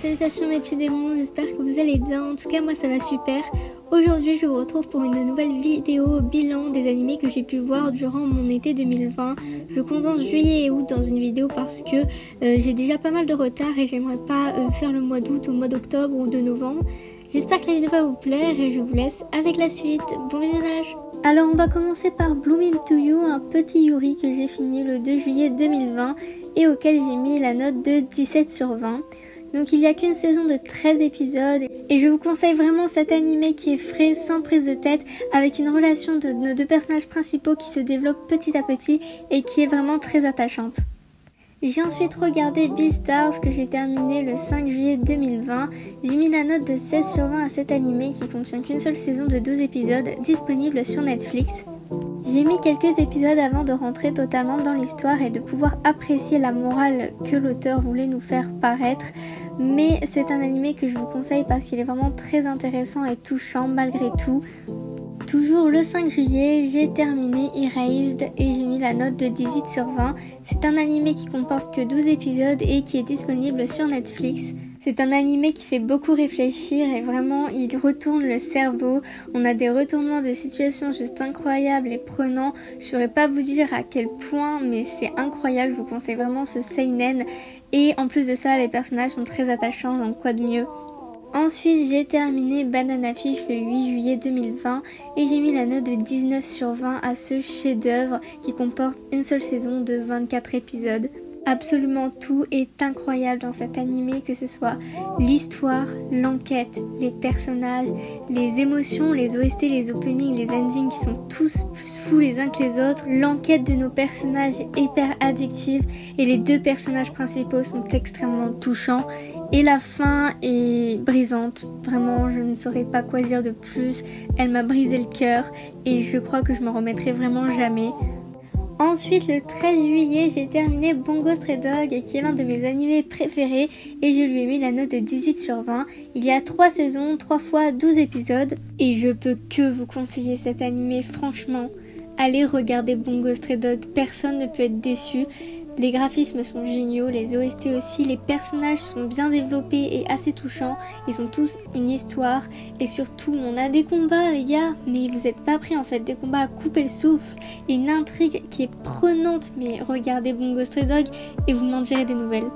Salutations mes petits démons, j'espère que vous allez bien, en tout cas moi ça va super. Aujourd'hui je vous retrouve pour une nouvelle vidéo bilan des animés que j'ai pu voir durant mon été 2020. Je condense juillet et août dans une vidéo parce que j'ai déjà pas mal de retard et j'aimerais pas faire le mois d'août ou le mois d'octobre ou de novembre. J'espère que la vidéo va vous plaire et je vous laisse avec la suite. Bon visionnage. Alors on va commencer par Bloom Into You, un petit Yuri que j'ai fini le 2 juillet 2020 et auquel j'ai mis la note de 17 sur 20. Donc il n'y a qu'une saison de 13 épisodes et je vous conseille vraiment cet animé qui est frais, sans prise de tête, avec une relation de nos deux personnages principaux qui se développe petit à petit et qui est vraiment très attachante. J'ai ensuite regardé Beastars que j'ai terminé le 5 juillet 2020. J'ai mis la note de 16 sur 20 à cet animé qui contient qu'une seule saison de 12 épisodes disponible sur Netflix. J'ai mis quelques épisodes avant de rentrer totalement dans l'histoire et de pouvoir apprécier la morale que l'auteur voulait nous faire paraître. Mais c'est un animé que je vous conseille parce qu'il est vraiment très intéressant et touchant malgré tout. Toujours le 5 juillet, j'ai terminé Erased et j'ai mis la note de 18 sur 20. C'est un animé qui comporte que 12 épisodes et qui est disponible sur Netflix. C'est un animé qui fait beaucoup réfléchir et vraiment il retourne le cerveau. On a des retournements de situation juste incroyables et prenants. Je ne saurais pas vous dire à quel point, mais c'est incroyable. Je vous conseille vraiment ce seinen. Et en plus de ça, les personnages sont très attachants, donc quoi de mieux. Ensuite, j'ai terminé Banana Fish le 8 juillet 2020 et j'ai mis la note de 19 sur 20 à ce chef-d'œuvre qui comporte une seule saison de 24 épisodes. Absolument tout est incroyable dans cet animé, que ce soit l'histoire, l'enquête, les personnages, les émotions, les OST, les openings, les endings qui sont tous plus fous les uns que les autres. L'enquête de nos personnages est hyper addictive et les deux personnages principaux sont extrêmement touchants. Et la fin est brisante, vraiment je ne saurais pas quoi dire de plus. Elle m'a brisé le cœur et je crois que je m'en remettrai vraiment jamais. Ensuite, le 13 juillet, j'ai terminé Bungo Stray Dog qui est l'un de mes animés préférés et je lui ai mis la note de 18 sur 20. Il y a 3 saisons, 3 fois 12 épisodes et je peux que vous conseiller cet animé, franchement. Allez regarder Bungo Stray Dog, personne ne peut être déçu. Les graphismes sont géniaux, les OST aussi, les personnages sont bien développés et assez touchants. Ils ont tous une histoire et surtout on a des combats les gars, mais vous n'êtes pas prêts en fait, des combats à couper le souffle et une intrigue qui est prenante, mais regardez Bungo Stray Dog et vous m'en direz des nouvelles.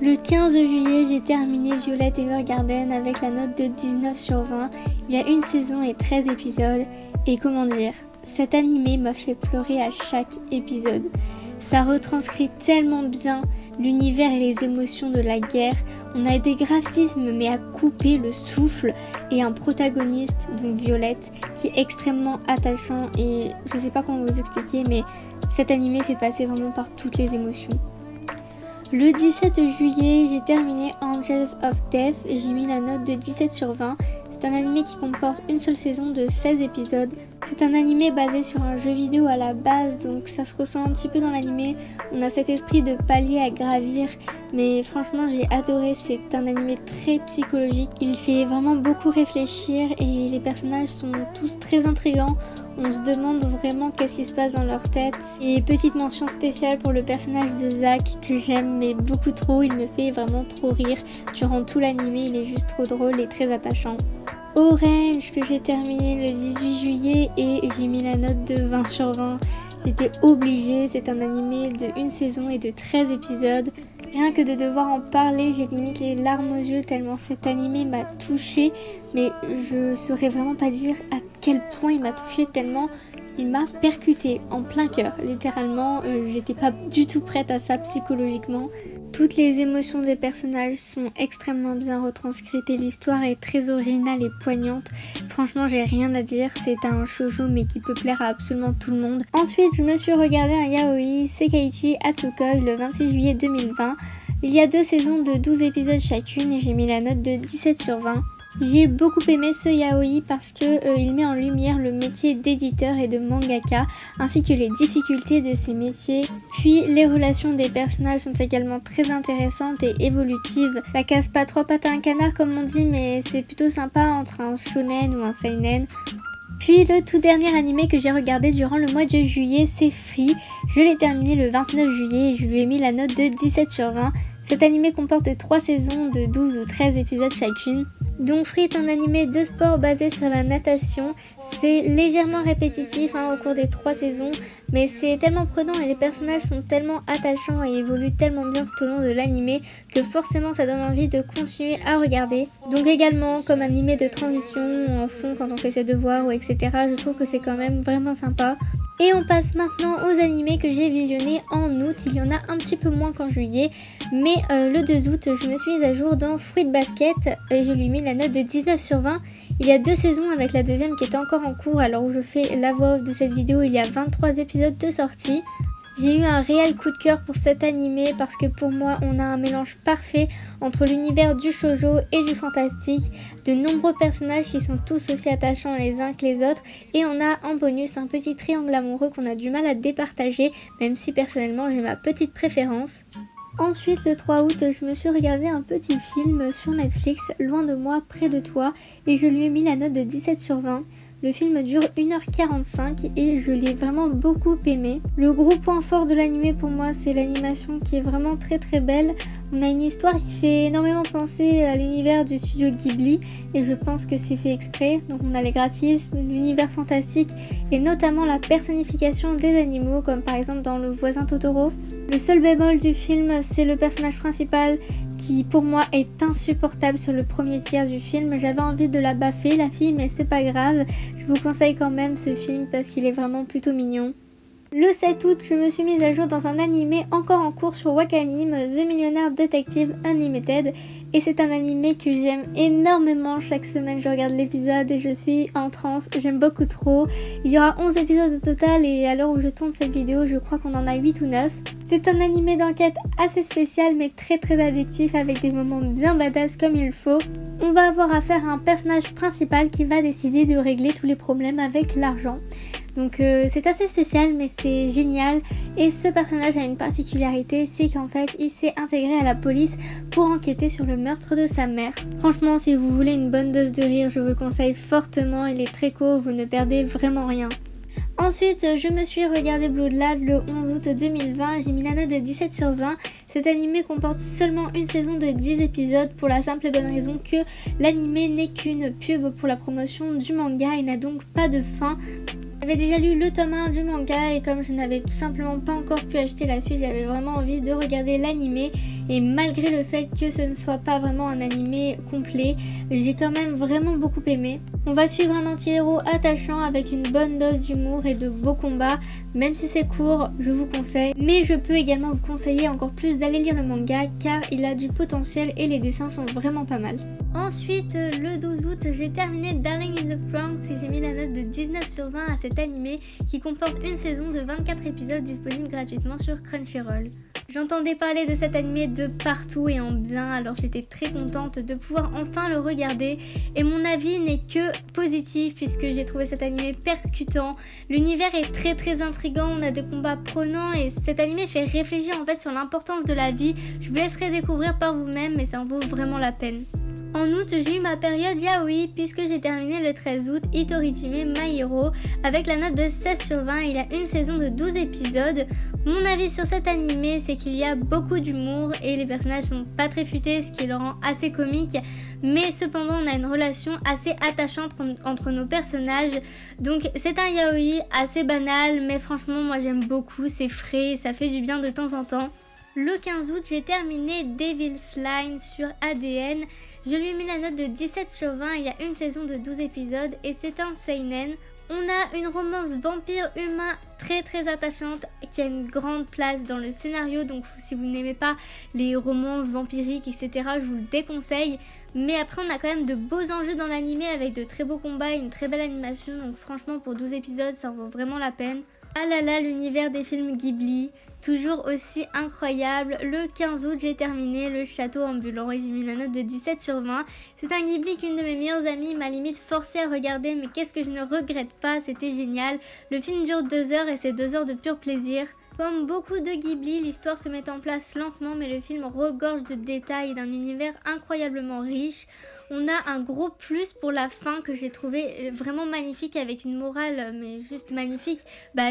Le 15 juillet, j'ai terminé Violet Evergarden avec la note de 19 sur 20. Il y a une saison et 13 épisodes et comment dire, cet animé m'a fait pleurer à chaque épisode. Ça retranscrit tellement bien l'univers et les émotions de la guerre. On a des graphismes mais à couper le souffle et un protagoniste, donc Violette, qui est extrêmement attachant et je sais pas comment vous expliquer, mais cet animé fait passer vraiment par toutes les émotions. Le 17 juillet, j'ai terminé Angels of Death et j'ai mis la note de 17 sur 20. C'est un animé qui comporte une seule saison de 16 épisodes. C'est un animé basé sur un jeu vidéo à la base, donc ça se ressent un petit peu dans l'animé. On a cet esprit de palier à gravir, mais franchement j'ai adoré. C'est un animé très psychologique. Il fait vraiment beaucoup réfléchir et les personnages sont tous très intrigants. On se demande vraiment qu'est-ce qui se passe dans leur tête. Et petite mention spéciale pour le personnage de Zach que j'aime mais beaucoup trop. Il me fait vraiment trop rire. Durant tout l'animé, il est juste trop drôle et très attachant. Orange que j'ai terminé le 18 juillet et j'ai mis la note de 20 sur 20. J'étais obligée, c'est un animé de une saison et de 13 épisodes. Rien que de devoir en parler, j'ai limite les larmes aux yeux tellement cet animé m'a touchée. Mais je saurais vraiment pas dire à quel point il m'a touchée tellement il m'a percuté en plein cœur. Littéralement, j'étais pas du tout prête à ça psychologiquement. Toutes les émotions des personnages sont extrêmement bien retranscrites et l'histoire est très originale et poignante. Franchement, j'ai rien à dire, c'est un shoujo mais qui peut plaire à absolument tout le monde. Ensuite, je me suis regardé un yaoi, Sekaiichi Hatsukoi, le 26 juillet 2020. Il y a 2 saisons de 12 épisodes chacune et j'ai mis la note de 17 sur 20. J'ai beaucoup aimé ce yaoi parce que il met en lumière le métier d'éditeur et de mangaka ainsi que les difficultés de ces métiers. Puis les relations des personnages sont également très intéressantes et évolutives. Ça casse pas trois pattes à un canard comme on dit, mais c'est plutôt sympa entre un shonen ou un seinen. Puis le tout dernier animé que j'ai regardé durant le mois de juillet, c'est Free. Je l'ai terminé le 29 juillet et je lui ai mis la note de 17 sur 20. Cet animé comporte 3 saisons de 12 ou 13 épisodes chacune. Donc Free est un animé de sport basé sur la natation. C'est légèrement répétitif au cours des 3 saisons, mais c'est tellement prenant et les personnages sont tellement attachants et évoluent tellement bien tout au long de l'animé que forcément ça donne envie de continuer à regarder. Donc également comme animé de transition en fond quand on fait ses devoirs ou etc. Je trouve que c'est quand même vraiment sympa. Et on passe maintenant aux animés que j'ai visionnés en août. Il y en a un petit peu moins qu'en juillet, mais le 2 août, je me suis mise à jour dans Fruit Basket et je lui ai mis la note de 19 sur 20. Il y a 2 saisons avec la deuxième qui est encore en cours. Alors où je fais la voix off de cette vidéo, il y a 23 épisodes de sortie. J'ai eu un réel coup de cœur pour cet animé parce que pour moi on a un mélange parfait entre l'univers du shoujo et du fantastique, de nombreux personnages qui sont tous aussi attachants les uns que les autres et on a en bonus un petit triangle amoureux qu'on a du mal à départager même si personnellement j'ai ma petite préférence. Ensuite, le 3 août, je me suis regardé un petit film sur Netflix, Loin de moi, près de toi, et je lui ai mis la note de 17 sur 20. Le film dure 1h45 et je l'ai vraiment beaucoup aimé. Le gros point fort de l'animé pour moi, c'est l'animation qui est vraiment très très belle. On a une histoire qui fait énormément penser à l'univers du studio Ghibli et je pense que c'est fait exprès. Donc on a les graphismes, l'univers fantastique et notamment la personnification des animaux comme par exemple dans Le Voisin Totoro. Le seul bémol du film, c'est le personnage principal qui pour moi est insupportable sur le premier tiers du film. J'avais envie de la baffer la fille mais c'est pas grave. Je vous conseille quand même ce film parce qu'il est vraiment plutôt mignon. Le 7 août, je me suis mise à jour dans un animé encore en cours sur Wakanim, The Millionaire Detective Unlimited. Et c'est un animé que j'aime énormément. Chaque semaine, je regarde l'épisode et je suis en transe. J'aime beaucoup trop. Il y aura 11 épisodes au total et à l'heure où je tourne cette vidéo, je crois qu'on en a 8 ou 9. C'est un animé d'enquête assez spécial mais très très addictif avec des moments bien badass comme il faut. On va avoir affaire à un personnage principal qui va décider de régler tous les problèmes avec l'argent. Donc c'est assez spécial mais c'est génial et ce personnage a une particularité, c'est qu'en fait il s'est intégré à la police pour enquêter sur le meurtre de sa mère. Franchement si vous voulez une bonne dose de rire, je vous le conseille fortement, il est très court, vous ne perdez vraiment rien. Ensuite, je me suis regardé Bloodlad le 11 août 2020, j'ai mis la note de 17 sur 20. Cet animé comporte seulement une saison de 10 épisodes pour la simple et bonne raison que l'animé n'est qu'une pub pour la promotion du manga et n'a donc pas de fin. J'avais déjà lu le tome 1 du manga et comme je n'avais tout simplement pas encore pu acheter la suite, j'avais vraiment envie de regarder l'animé et malgré le fait que ce ne soit pas vraiment un animé complet, j'ai quand même vraiment beaucoup aimé. On va suivre un anti-héros attachant avec une bonne dose d'humour et de beaux combats, même si c'est court, je vous conseille. Mais je peux également vous conseiller encore plus d'aller lire le manga car il a du potentiel et les dessins sont vraiment pas mal. Ensuite, le 12 août, j'ai terminé Darling in the Franxx et j'ai mis la note de 19 sur 20 à cet animé qui comporte une saison de 24 épisodes disponible gratuitement sur Crunchyroll. J'entendais parler de cet animé de partout et en bien, alors j'étais très contente de pouvoir enfin le regarder et mon avis n'est que positif puisque j'ai trouvé cet animé percutant. L'univers est très très intriguant, on a des combats prenants et cet animé fait réfléchir en fait sur l'importance de la vie. Je vous laisserai découvrir par vous-même mais ça en vaut vraiment la peine. En août, j'ai eu ma période yaoi puisque j'ai terminé le 13 août Itorijime My Hero avec la note de 16 sur 20. Il a une saison de 12 épisodes. Mon avis sur cet animé, c'est qu'il y a beaucoup d'humour et les personnages sont pas très futés, ce qui le rend assez comique. Mais cependant, on a une relation assez attachante entre nos personnages. Donc c'est un yaoi assez banal, mais franchement, moi j'aime beaucoup. C'est frais, ça fait du bien de temps en temps. Le 15 août, j'ai terminé Devil's Line sur ADN. Je lui ai mis la note de 17 sur 20, il y a une saison de 12 épisodes et c'est un seinen. On a une romance vampire-humain très très attachante qui a une grande place dans le scénario, donc si vous n'aimez pas les romances vampiriques etc, je vous le déconseille. Mais après on a quand même de beaux enjeux dans l'animé avec de très beaux combats et une très belle animation, donc franchement pour 12 épisodes ça en vaut vraiment la peine. Ah là là, l'univers des films Ghibli, toujours aussi incroyable. Le 15 août, j'ai terminé Le Château Ambulant et j'ai mis la note de 17 sur 20. C'est un Ghibli qu'une de mes meilleures amies m'a limite forcé à regarder, mais qu'est-ce que je ne regrette pas, c'était génial. Le film dure 2 heures et c'est 2 heures de pur plaisir. Comme beaucoup de Ghibli, l'histoire se met en place lentement, mais le film regorge de détails et d'un univers incroyablement riche. On a un gros plus pour la fin que j'ai trouvé vraiment magnifique, avec une morale mais juste magnifique,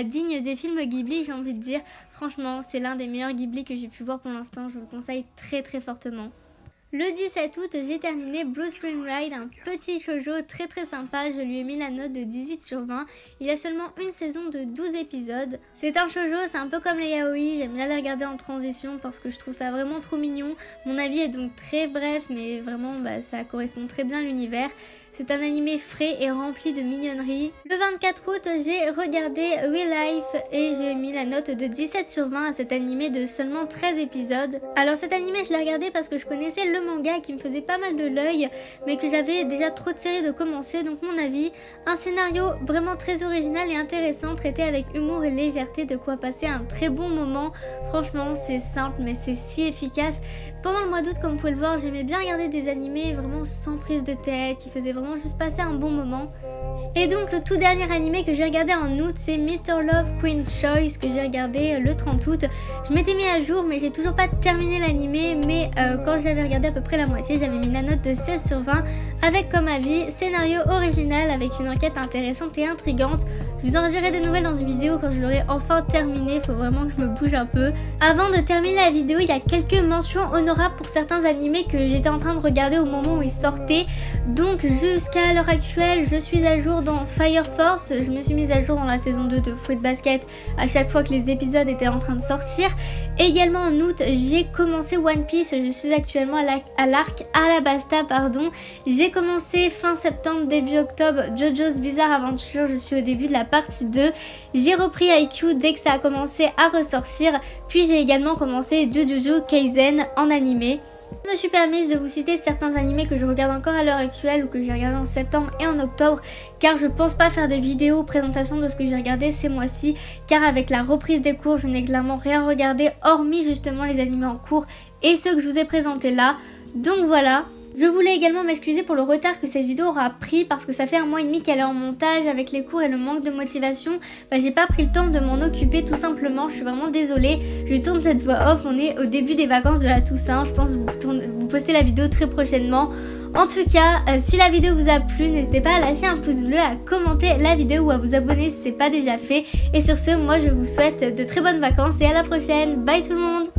digne des films Ghibli, j'ai envie de dire. Franchement, c'est l'un des meilleurs Ghibli que j'ai pu voir pour l'instant, je vous le conseille très très fortement. Le 17 août, j'ai terminé Blue Spring Ride, un petit shoujo très très sympa. Je lui ai mis la note de 18 sur 20. Il y a seulement une saison de 12 épisodes. C'est un shoujo, c'est un peu comme les yaoi. J'aime bien les regarder en transition parce que je trouve ça vraiment trop mignon. Mon avis est donc très bref, mais vraiment ça correspond très bien à l'univers. C'est un animé frais et rempli de mignonneries. Le 24 août, j'ai regardé Real Life et j'ai mis la note de 17 sur 20 à cet animé de seulement 13 épisodes. Alors cet animé, je l'ai regardé parce que je connaissais le manga qui me faisait pas mal de l'œil, mais que j'avais déjà trop de séries de commencer. Donc mon avis, un scénario vraiment très original et intéressant, traité avec humour et légèreté, de quoi passer un très bon moment. Franchement, c'est simple mais c'est si efficace. Pendant le mois d'août, comme vous pouvez le voir, j'aimais bien regarder des animés vraiment sans prise de tête, qui faisaient vraiment juste passer un bon moment. Et donc le tout dernier animé que j'ai regardé en août, c'est Mr. Love Queen Choice, que j'ai regardé le 30 août. Je m'étais mis à jour mais j'ai toujours pas terminé l'animé, mais quand j'avais regardé à peu près la moitié, j'avais mis la note de 16 sur 20 avec comme avis scénario original avec une enquête intéressante et intrigante. Je vous en dirai des nouvelles dans une vidéo quand je l'aurai enfin terminé, faut vraiment que je me bouge un peu. Avant de terminer la vidéo, il y a quelques mentions honorables pour certains animés que j'étais en train de regarder au moment où ils sortaient. Donc jusqu'à l'heure actuelle, je suis à jour dans Fire Force. Je me suis mise à jour dans la saison 2 de Fruit Basket à chaque fois que les épisodes étaient en train de sortir. Également en août, j'ai commencé One Piece. Je suis actuellement à l'arc Alabasta, pardon. J'ai commencé fin septembre, début octobre JoJo's Bizarre Adventure. Je suis au début de la partie 2. J'ai repris Haikyuu dès que ça a commencé à ressortir. Puis j'ai également commencé Jujutsu Kaisen en animé. Je me suis permise de vous citer certains animés que je regarde encore à l'heure actuelle ou que j'ai regardé en septembre et en octobre, car je pense pas faire de vidéo présentation de ce que j'ai regardé ces mois-ci, car avec la reprise des cours, je n'ai clairement rien regardé hormis justement les animés en cours et ceux que je vous ai présentés là. Donc voilà. Je voulais également m'excuser pour le retard que cette vidéo aura pris parce que ça fait 1 mois et demi qu'elle est en montage. Avec les cours et le manque de motivation, j'ai pas pris le temps de m'en occuper tout simplement. Je suis vraiment désolée, je tourne cette voix off, on est au début des vacances de la Toussaint. Je pense vous poster la vidéo très prochainement. En tout cas, si la vidéo vous a plu, n'hésitez pas à lâcher un pouce bleu, à commenter la vidéo ou à vous abonner si ce n'est pas déjà fait. Et sur ce, moi je vous souhaite de très bonnes vacances et à la prochaine. Bye tout le monde!